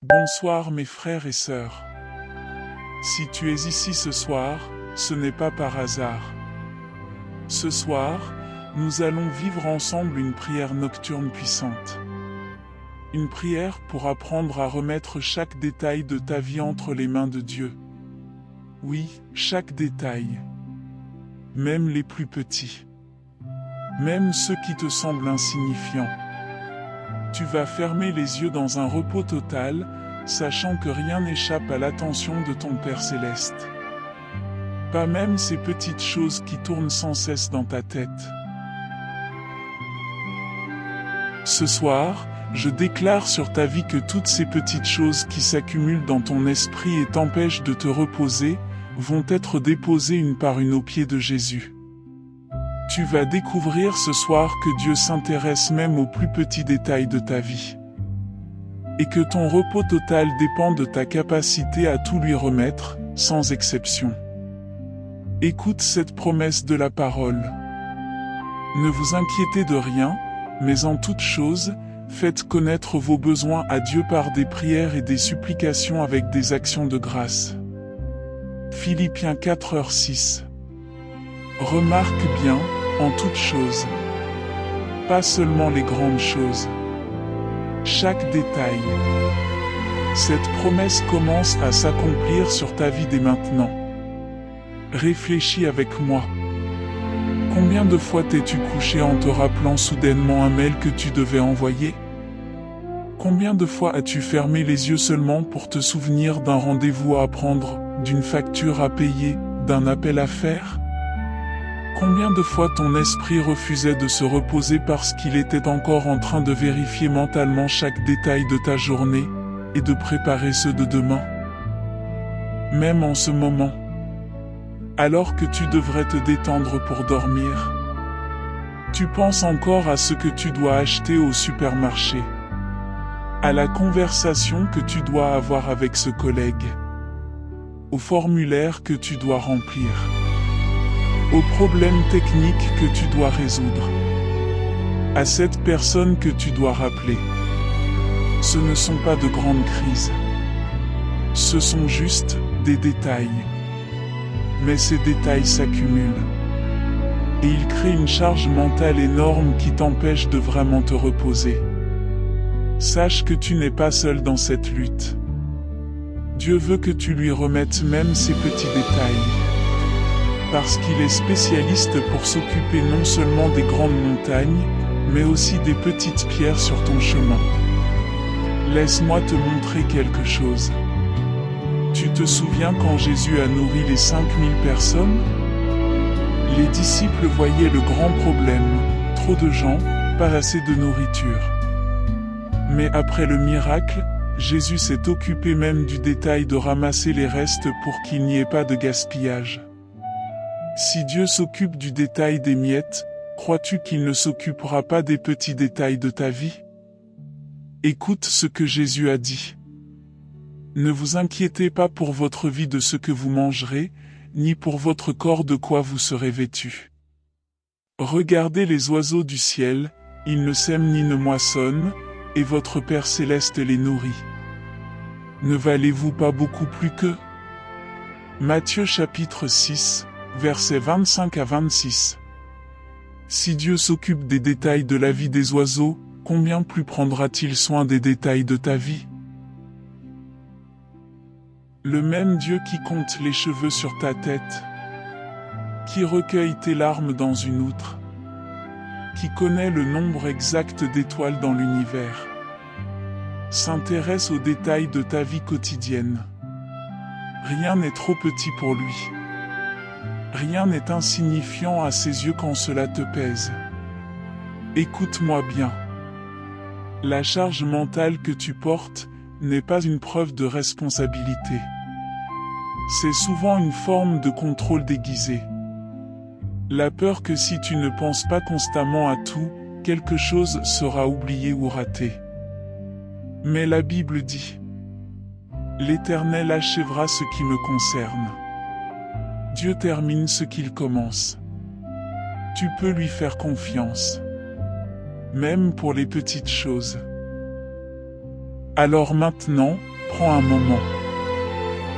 Bonsoir mes frères et sœurs. Si tu es ici ce soir, ce n'est pas par hasard. Ce soir, nous allons vivre ensemble une prière nocturne puissante. Une prière pour apprendre à remettre chaque détail de ta vie entre les mains de Dieu. Oui, chaque détail. Même les plus petits. Même ceux qui te semblent insignifiants. Tu vas fermer les yeux dans un repos total, sachant que rien n'échappe à l'attention de ton Père Céleste. Pas même ces petites choses qui tournent sans cesse dans ta tête. Ce soir, je déclare sur ta vie que toutes ces petites choses qui s'accumulent dans ton esprit et t'empêchent de te reposer, vont être déposées une par une aux pieds de Jésus. Tu vas découvrir ce soir que Dieu s'intéresse même aux plus petits détails de ta vie. Et que ton repos total dépend de ta capacité à tout lui remettre, sans exception. Écoute cette promesse de la parole. Ne vous inquiétez de rien, mais en toute chose, faites connaître vos besoins à Dieu par des prières et des supplications avec des actions de grâce. Philippiens 4h6. Remarque bien, en toutes choses. Pas seulement les grandes choses. Chaque détail. Cette promesse commence à s'accomplir sur ta vie dès maintenant. Réfléchis avec moi. Combien de fois t'es-tu couché en te rappelant soudainement un mail que tu devais envoyer? Combien de fois as-tu fermé les yeux seulement pour te souvenir d'un rendez-vous à prendre, d'une facture à payer, d'un appel à faire? Combien de fois ton esprit refusait de se reposer parce qu'il était encore en train de vérifier mentalement chaque détail de ta journée, et de préparer ceux de demain? Même en ce moment, alors que tu devrais te détendre pour dormir, tu penses encore à ce que tu dois acheter au supermarché, à la conversation que tu dois avoir avec ce collègue, au formulaire que tu dois remplir, aux problèmes techniques que tu dois résoudre, à cette personne que tu dois rappeler. Ce ne sont pas de grandes crises. Ce sont juste des détails. Mais ces détails s'accumulent. Et ils créent une charge mentale énorme qui t'empêche de vraiment te reposer. Sache que tu n'es pas seul dans cette lutte. Dieu veut que tu lui remettes même ces petits détails. Parce qu'il est spécialiste pour s'occuper non seulement des grandes montagnes, mais aussi des petites pierres sur ton chemin. Laisse-moi te montrer quelque chose. Tu te souviens quand Jésus a nourri les 5000 personnes? Les disciples voyaient le grand problème, trop de gens, pas assez de nourriture. Mais après le miracle, Jésus s'est occupé même du détail de ramasser les restes pour qu'il n'y ait pas de gaspillage. Si Dieu s'occupe du détail des miettes, crois-tu qu'il ne s'occupera pas des petits détails de ta vie? Écoute ce que Jésus a dit. Ne vous inquiétez pas pour votre vie de ce que vous mangerez, ni pour votre corps de quoi vous serez vêtus. Regardez les oiseaux du ciel, ils ne sèment ni ne moissonnent, et votre Père Céleste les nourrit. Ne valez-vous pas beaucoup plus qu'eux? Matthieu chapitre 6, versets 25 à 26. Si Dieu s'occupe des détails de la vie des oiseaux, combien plus prendra-t-il soin des détails de ta vie? Le même Dieu qui compte les cheveux sur ta tête, qui recueille tes larmes dans une outre, qui connaît le nombre exact d'étoiles dans l'univers, s'intéresse aux détails de ta vie quotidienne. Rien n'est trop petit pour lui. Rien n'est insignifiant à ses yeux quand cela te pèse. Écoute-moi bien. La charge mentale que tu portes n'est pas une preuve de responsabilité. C'est souvent une forme de contrôle déguisé. La peur que si tu ne penses pas constamment à tout, quelque chose sera oublié ou raté. Mais la Bible dit: L'Éternel achèvera ce qui me concerne. Dieu termine ce qu'il commence. Tu peux lui faire confiance. Même pour les petites choses. Alors maintenant, Prends un moment.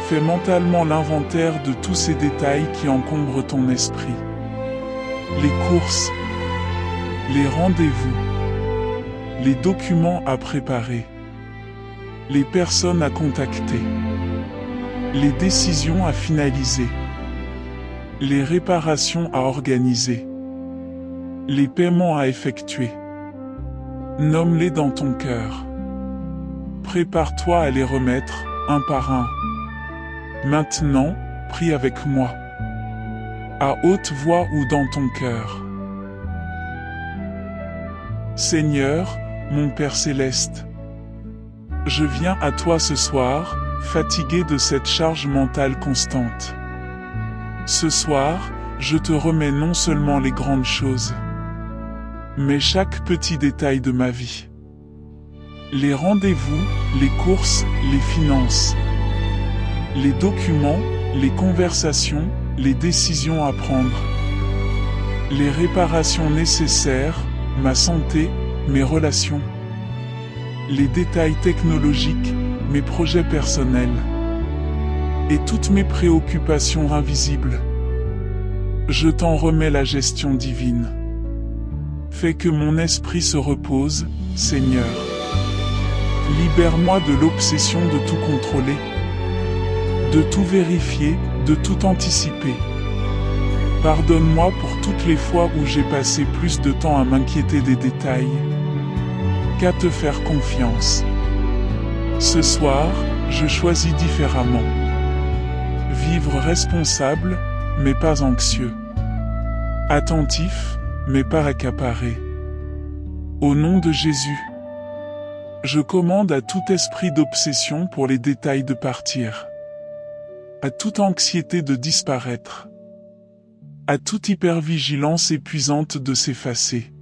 Fais mentalement l'inventaire de tous ces détails qui encombrent ton esprit. Les courses, les rendez-vous, les documents à préparer, les personnes à contacter, les décisions à finaliser, les réparations à organiser, les paiements à effectuer. Nomme-les dans ton cœur. Prépare-toi à les remettre, un par un. Maintenant, prie avec moi. À haute voix ou dans ton cœur. Seigneur, mon Père céleste, je viens à toi ce soir, fatigué de cette charge mentale constante. Ce soir, je te remets non seulement les grandes choses, mais chaque petit détail de ma vie. Les rendez-vous, les courses, les finances, les documents, les conversations, les décisions à prendre, les réparations nécessaires, ma santé, mes relations, les détails technologiques, mes projets personnels et toutes mes préoccupations invisibles. Je t'en remets la gestion divine. Fais que mon esprit se repose, Seigneur. Libère-moi de l'obsession de tout contrôler, de tout vérifier, de tout anticiper. Pardonne-moi pour toutes les fois où j'ai passé plus de temps à m'inquiéter des détails qu'à te faire confiance. Ce soir, je choisis différemment. Vivre responsable, mais pas anxieux. Attentif, mais pas accaparé. Au nom de Jésus, je commande à tout esprit d'obsession pour les détails de partir, à toute anxiété de disparaître, à toute hypervigilance épuisante de s'effacer.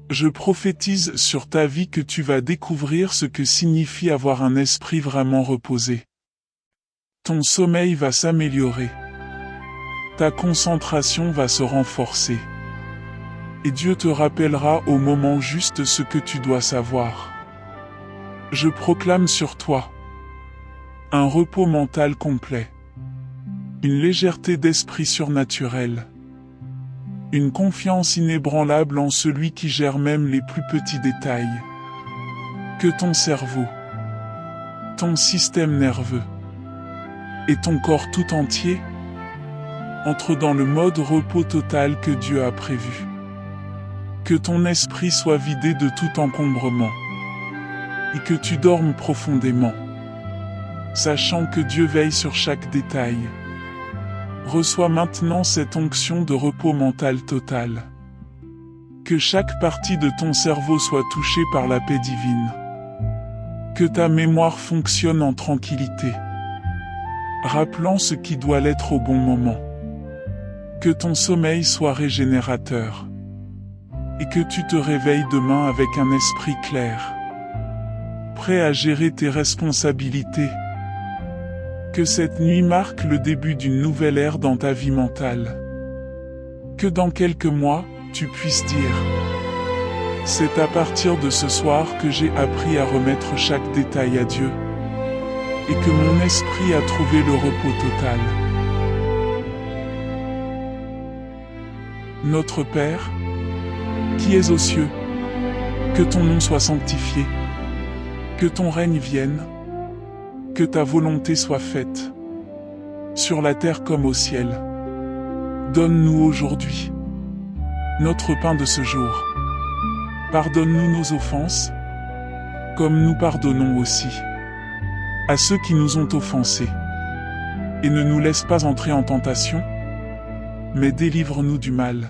Je prophétise sur ta vie que tu vas découvrir ce que signifie avoir un esprit vraiment reposé. Ton sommeil va s'améliorer. Ta concentration va se renforcer. Et Dieu te rappellera au moment juste ce que tu dois savoir. Je proclame sur toi un repos mental complet, une légèreté d'esprit surnaturelle, une confiance inébranlable en celui qui gère même les plus petits détails. Que ton cerveau, ton système nerveux et ton corps tout entier entrent dans le mode repos total que Dieu a prévu. Que ton esprit soit vidé de tout encombrement et que tu dormes profondément, sachant que Dieu veille sur chaque détail. Reçois maintenant cette onction de repos mental total. Que chaque partie de ton cerveau soit touchée par la paix divine. Que ta mémoire fonctionne en tranquillité, rappelant ce qui doit l'être au bon moment. Que ton sommeil soit régénérateur et que tu te réveilles demain avec un esprit clair, prêt à gérer tes responsabilités. Que cette nuit marque le début d'une nouvelle ère dans ta vie mentale. Que dans quelques mois, tu puisses dire « C'est à partir de ce soir que j'ai appris à remettre chaque détail à Dieu et que mon esprit a trouvé le repos total. » Notre Père, qui es aux cieux, que ton nom soit sanctifié, que ton règne vienne, que ta volonté soit faite, sur la terre comme au ciel. Donne-nous aujourd'hui notre pain de ce jour. Pardonne-nous nos offenses, comme nous pardonnons aussi à ceux qui nous ont offensés. Et ne nous laisse pas entrer en tentation, mais délivre-nous du mal.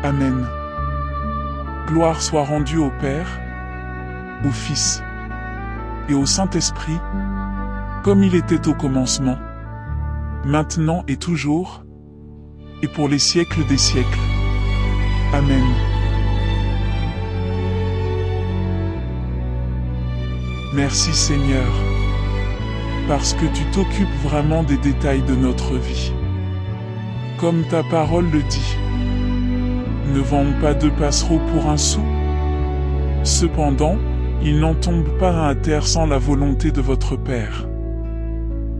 Amen. Gloire soit rendue au Père, au Fils et au Saint-Esprit, comme il était au commencement, maintenant et toujours, et pour les siècles des siècles. Amen. Merci Seigneur, parce que tu t'occupes vraiment des détails de notre vie. Comme ta parole le dit, ne vendons pas 2 passereaux pour 1 sou. Cependant, il n'en tombe pas un à terre sans la volonté de votre Père.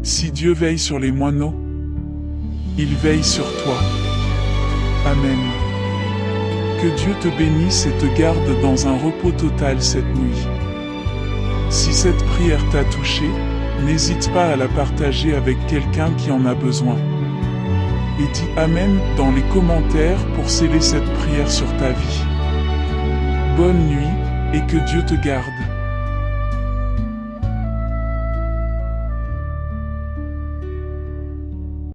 Si Dieu veille sur les moineaux, il veille sur toi. Amen. Que Dieu te bénisse et te garde dans un repos total cette nuit. Si cette prière t'a touché, n'hésite pas à la partager avec quelqu'un qui en a besoin. Et dis Amen dans les commentaires pour sceller cette prière sur ta vie. Bonne nuit, et que Dieu te garde.